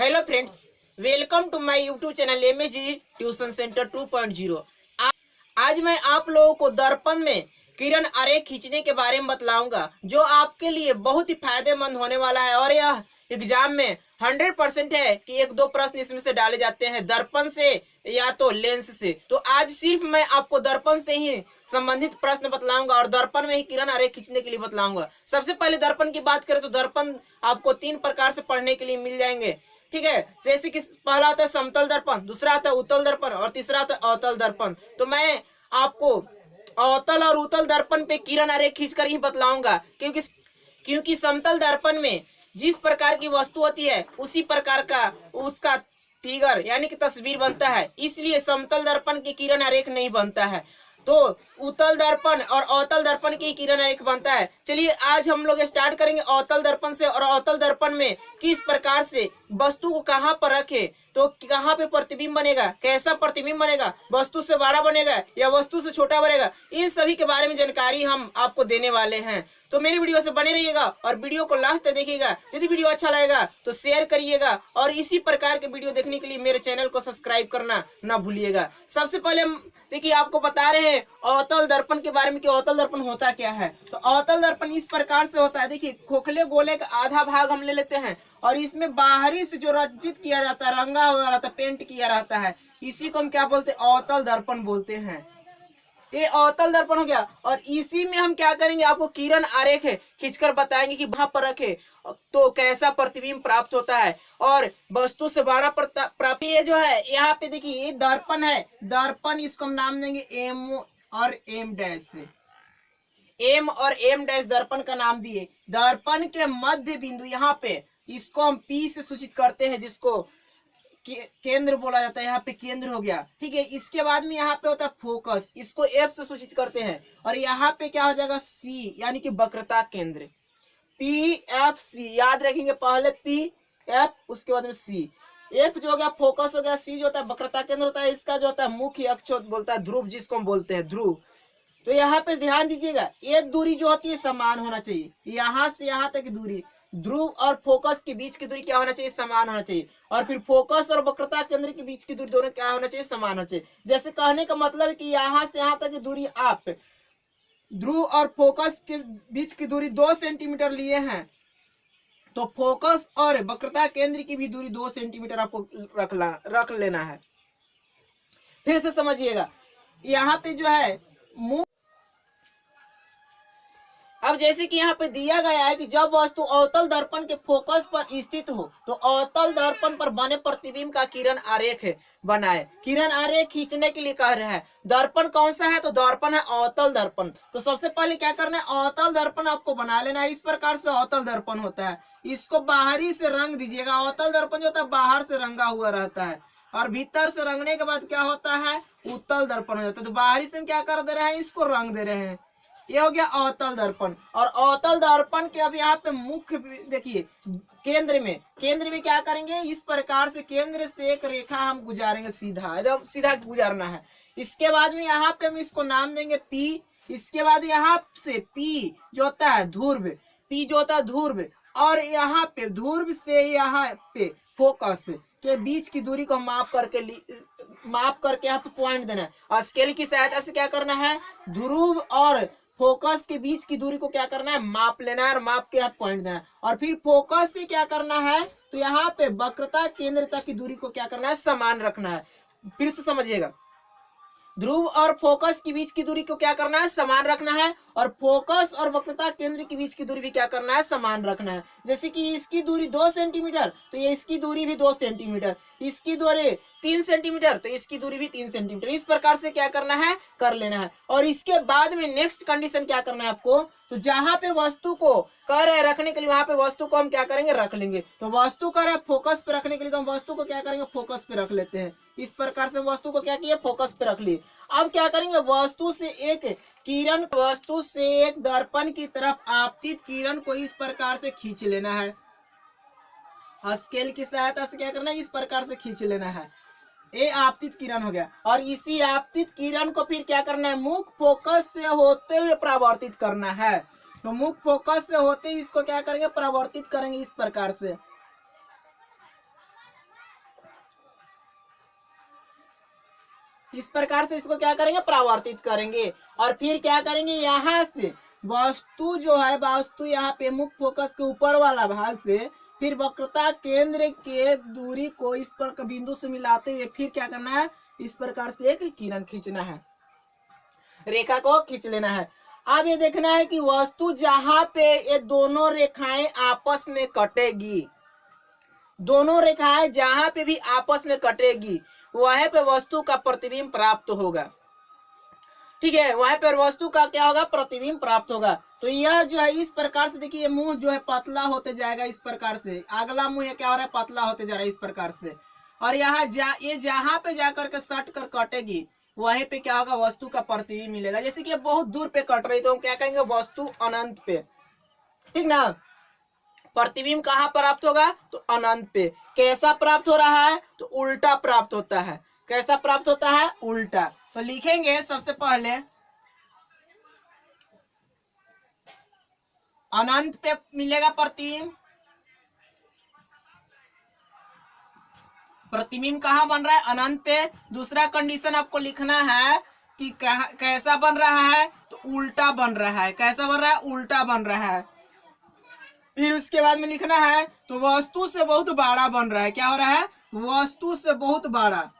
Hello friends, welcome to my YouTube channel MAG tuition centre 2.0। आज मैं आप लोगों को दर्पण में किरण आरेख खींचने के बारे में बतलाऊंगा, जो आपके लिए बहुत ही फायदेमंद होने वाला है। और यह एग्जाम में 100% है कि एक दो प्रश्न इसमें से डाले जाते हैं दर्पण से या तो लेंस से। तो आज सिर्फ मैं आपको दर्पण से ही संबंधित प्रश्न बतलाऊंगा और दर्पण में ही किरण आरेख खींचने के लिए बतलाऊंगा। सबसे पहले दर्पण की बात करें तो दर्पण आपको 3 प्रकार से पढ़ने के लिए मिल जाएंगे। ठीक है, जैसे कि पहला आता है समतल दर्पण, दूसरा आता है उत्तल दर्पण और तीसरा आता है अवतल दर्पण। तो मैं आपको अवतल और उत्तल दर्पण पे किरण आरेख खींचकर ही बतलाऊंगा, क्योंकि समतल दर्पण में जिस प्रकार की वस्तु होती है उसी प्रकार का उसका फिगर यानी कि तस्वीर बनता है, इसलिए समतल दर्पण की किरण आरेख नहीं बनता है। तो उत्तल दर्पण और अवतल दर्पण की किरण आरेख बनता है। चलिए आज हम लोग स्टार्ट करेंगे अवतल दर्पण से। और अवतल दर्पण में किस प्रकार से वस्तु को कहाँ पर रखे तो कहाँ पे प्रतिबिंब बनेगा, कैसा प्रतिबिंब बनेगा, वस्तु से बड़ा बनेगा या वस्तु से छोटा बनेगा, इन सभी के बारे में जानकारी हम आपको देने वाले हैं। तो मेरी वीडियो से बने रहिएगा और वीडियो को लास्ट तक देखिएगा। यदि वीडियो अच्छा लगेगा तो शेयर करिएगा और इसी प्रकार के वीडियो देखने के लिए मेरे चैनल को सब्सक्राइब करना ना भूलिएगा। सबसे पहले देखिए आपको बता रहे हैं अवतल दर्पण के बारे में कि अवतल दर्पण होता क्या है। तो अवतल दर्पण इस प्रकार से होता है। देखिए खोखले गोले का आधा भाग हम ले लेते हैं और इसमें बाहरी से जो रंजित किया जाता है, रंगा हुआ रहता है, पेंट किया रहता है, इसी को हम क्या बोलते हैं, अवतल दर्पण बोलते हैं। ये अवतल दर्पण हो गया। और इसी में हम क्या करेंगे, आपको किरण आरेख खींचकर बताएंगे कि वहां पर रखे तो कैसा प्रतिबिंब प्राप्त होता है और वस्तु से बड़ा प्राप्त। ये जो है यहाँ पे देखिए ये दर्पण है। दर्पण इसको हम नाम देंगे एम और एम डैश से। एम और एम डैश दर्पण का नाम दिए। दर्पण के मध्य बिंदु यहाँ पे इसको हम पी से सूचित करते हैं, जिसको केंद्र बोला जाता है। यहाँ पे केंद्र हो गया। ठीक है, इसके बाद में यहाँ पे होता है फोकस, इसको एफ से सूचित करते हैं। और यहाँ पे क्या हो जाएगा, सी यानी कि वक्रता केंद्र। पी एफ सी याद रखेंगे, पहले पी एफ उसके बाद में सी। एफ जो हो गया फोकस हो गया, सी जो होता है वक्रता केंद्र होता है। इसका जो होता है मुख्य अक्ष बोलता है ध्रुव, जिसको हम बोलते हैं ध्रुव। तो यहाँ पे ध्यान दीजिएगा, ये दूरी जो होती है समान होना चाहिए। यहाँ से यहाँ तक की दूरी, ध्रुव और फोकस के बीच की दूरी क्या होना चाहिए, समान होना चाहिए। और फिर फोकस और वक्रता केंद्र के बीच की दूरी दोनों क्या होना चाहिए, समान होना चाहिए। जैसे कहने का मतलब है कि यहाँ से यहाँ तक की दूरी आप ध्रुव और फोकस के बीच की दूरी 2 सेंटीमीटर लिए हैं, तो फोकस और वक्रता केंद्र की भी दूरी 2 सेंटीमीटर आपको रख लेना है। फिर से समझिएगा, यहाँ पे जो है अब जैसे कि यहाँ पे दिया गया है कि जब वस्तु अवतल दर्पण के फोकस पर स्थित हो तो अवतल दर्पण पर बने प्रतिबिंब का किरण आरेख बनाए। किरण आरेख खींचने के लिए कह रहे हैं। दर्पण कौन सा है, तो दर्पण है अवतल दर्पण। तो सबसे पहले क्या करना है, अवतल दर्पण आपको बना लेना है। इस प्रकार से अवतल दर्पण होता है। इसको बाहरी से रंग दीजिएगा। अवतल दर्पण जो होता है बाहर से रंगा हुआ रहता है और भीतर से रंगने के बाद क्या होता है, उत्तल दर्पण हो जाता है। तो बाहरी से हम क्या कर दे रहे हैं, इसको रंग दे रहे हैं। ये हो गया अवतल दर्पण। और अवतल दर्पण के अब यहाँ पे मुख्य देखिए केंद्र में क्या करेंगे, इस प्रकार से केंद्र से एक रेखा हम गुजारेंगे, सीधा एकदम सीधा गुजारना है। इसके बाद में यहाँ पे हम इसको नाम देंगे पी। इसके बाद यहाँ से पी जो होता है ध्रुव, पी जो होता है ध्रुव, और यहाँ पे ध्रुव से यहाँ पे फोकस के बीच की दूरी को माप करके यहाँ पे पॉइंट देना है। और स्केल की सहायता से क्या करना है, ध्रुव और फोकस के बीच की दूरी को क्या करना है, माप लेना है और माप के यहाँ पॉइंट देना है। और फिर फोकस से क्या करना है, तो यहाँ पे वक्रता केंद्र तक की दूरी को क्या करना है, समान रखना है। फिर से समझिएगा, ध्रुव और फोकस के बीच की दूरी को क्या करना है, समान रखना है। और फोकस और वक्रता केंद्र के बीच की दूरी भी क्या करना है, समान रखना है। जैसे कि इसकी दूरी 2 सेंटीमीटर तो ये इसकी दूरी भी 2 सेंटीमीटर, इसकी दूरी 3 सेंटीमीटर तो इसकी दूरी भी 3 सेंटीमीटर। इस प्रकार से क्या करना है, कर लेना है। और इसके बाद में नेक्स्ट कंडीशन क्या करना है आपको, तो जहां पे वस्तु को कह रहे रखने के लिए वहां पे वस्तु को हम क्या करेंगे, रख लेंगे। तो वस्तु कह रहे फोकस पे रखने के लिए तो हम वस्तु को क्या करेंगे, फोकस पे रख लेते हैं। इस प्रकार से वस्तु को क्या किया, फोकस पे रख लिए। अब क्या करेंगे, वस्तु से एक दर्पण की तरफ आपतित किरण को इस प्रकार से खींच लेना है। स्केल की सहायता से क्या करना है, इस प्रकार से खींच लेना है। ये आपतित किरण हो गया। और इसी आपतित किरण को फिर क्या करना है, मुख्य फोकस से होते हुए परावर्तित करना है। तो मुख्य फोकस से होते हुए इसको क्या करेंगे, परावर्तित करेंगे इस प्रकार से। इस प्रकार से इसको क्या करेंगे, परावर्तित करेंगे। और फिर क्या करेंगे, यहाँ से वस्तु जो है, वस्तु यहाँ पे मुख्य फोकस के ऊपर वाला भाग से फिर वक्रता केंद्र के दूरी को इस पर बिंदु से मिलाते हुए फिर क्या करना है, इस प्रकार से एक किरण खींचना है, रेखा को खींच लेना है। अब ये देखना है कि वस्तु जहां पे ये दोनों रेखाएं आपस में कटेगी, दोनों रेखाएं जहां पे भी आपस में कटेगी वहां पे वस्तु का प्रतिबिंब प्राप्त होगा। ठीक है, वहां पर वस्तु का क्या होगा, प्रतिबिंब प्राप्त होगा। तो यह जो है इस प्रकार से देखिए, मुंह जो है पतला होते जाएगा इस प्रकार से, अगला मुंह क्या हो रहा है, पतला होते जा रहा है इस प्रकार से। और यहाँ ये जहां पे जाकर के सट कर कटेगी वहीं पे क्या होगा, वस्तु का प्रतिबिंब मिलेगा। जैसे कि बहुत दूर पे कट रही तो हम क्या कहेंगे, वस्तु अनंत पे, ठीक ना। प्रतिबिंब कहाँ प्राप्त होगा, तो अनंत पे। कैसा प्राप्त हो रहा है, तो उल्टा प्राप्त होता है। कैसा प्राप्त होता है, उल्टा। तो लिखेंगे सबसे पहले अनंत पे मिलेगा प्रतिबिंब। प्रतिबिंब कहाँ बन रहा है, अनंत पे। दूसरा कंडीशन आपको लिखना है कि कैसा बन रहा है, तो उल्टा बन रहा है। कैसा बन रहा है, उल्टा बन रहा है। फिर उसके बाद में लिखना है तो वस्तु से बहुत बड़ा बन रहा है। क्या हो रहा है, वस्तु से बहुत बड़ा,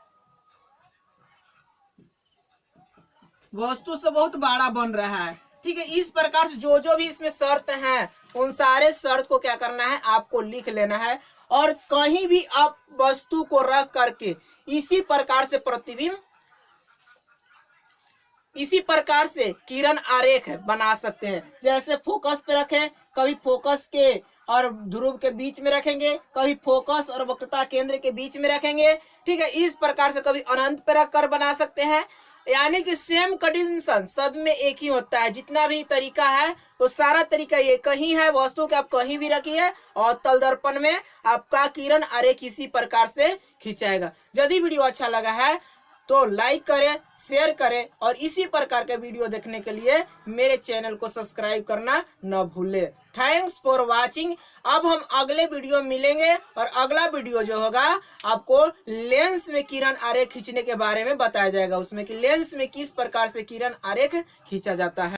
वस्तु से बहुत बड़ा बन रहा है। ठीक है, इस प्रकार से जो जो भी इसमें शर्त हैं उन सारे शर्त को क्या करना है, आपको लिख लेना है। और कहीं भी आप वस्तु को रख करके इसी प्रकार से प्रतिबिंब, इसी प्रकार से किरण आरेख बना सकते हैं। जैसे फोकस पे रखें, कभी फोकस के और ध्रुव के बीच में रखेंगे, कभी फोकस और वक्रता केंद्र के बीच में रखेंगे। ठीक है, इस प्रकार से कभी अनंत पे रख कर बना सकते हैं। यानी कि सेम कंडीशन सब में एक ही होता है। जितना भी तरीका है वो सारा तरीका ये कहीं है, वस्तु के आप कहीं भी रखिए और तल दर्पण में आपका किरण आरेख इसी प्रकार से खिंचाएगा। यदि वीडियो अच्छा लगा है तो लाइक करें, शेयर करें और इसी प्रकार के वीडियो देखने के लिए मेरे चैनल को सब्सक्राइब करना न भूलें। Thanks for watching. अब हम अगले वीडियो में मिलेंगे और अगला वीडियो जो होगा आपको लेंस में किरण आरेख खींचने के बारे में बताया जाएगा। उसमें कि लेंस में किस प्रकार से किरण आरेख खींचा जाता है।